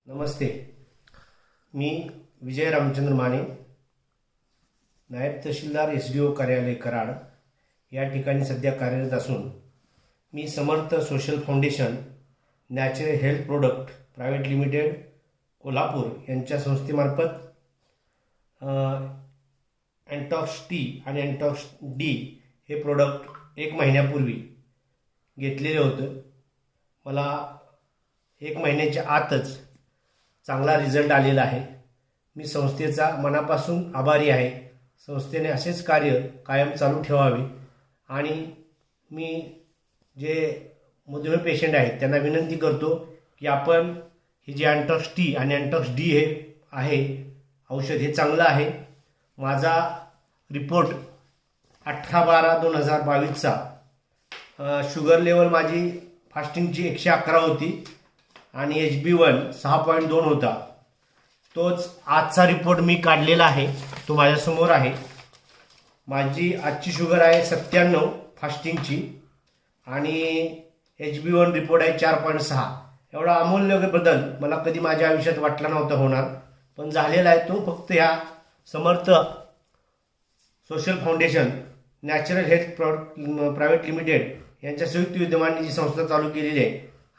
नमस्ते. मी विजय रामचंद्र माने, नायब तहसीलदार SDO कार्यालय कराड या ठिकाणी सध्या कार्यरत असून मी Samarth social foundation natural health product private limited Kolhapur यांच्या संस्थेमार्फत अँटॉक्स टी आणि अँटॉक्स डी हे प्रोडक्ट 1 महिन्यापूर्वी घेतलेले होतं. मला 1 महिन्याच्या आतच चांगला रिझल्ट आलेला आहे. मी संस्थेचा मनापासून आभारी आहे. संस्थेने असेच कार्य कायम चालू ठेवावे आणि मी जे मधुमेह पेशंट आहेत त्यांना विनंती करतो की आपण हे जे अँटॉक्स टी आणि अँटॉक्स डी हे आहे औषध हे चांगलं आहे. माझा रिपोर्ट 18/12/2022चा शुगर लेवल माझी फास्टिंगची 111 होती आणि HB1 6.2 होता. तोच आजचा रिपोर्ट मी काढलेला आहे, तो माझ्यासमोर आहे. माझी आजची शुगर आहे 97 फास्टिंगची आणि HB1 रिपोर्ट आहे 4.6. एवढा अमूल्य बदल मला कधी माझ्या आयुष्यात वाटला नव्हता होणार, पण झालेला आहे. तो फक्त ह्या Samarth social foundation natural health product private limited यांच्या संयुक्त विद्यमाने जी संस्था चालू केलेली आहे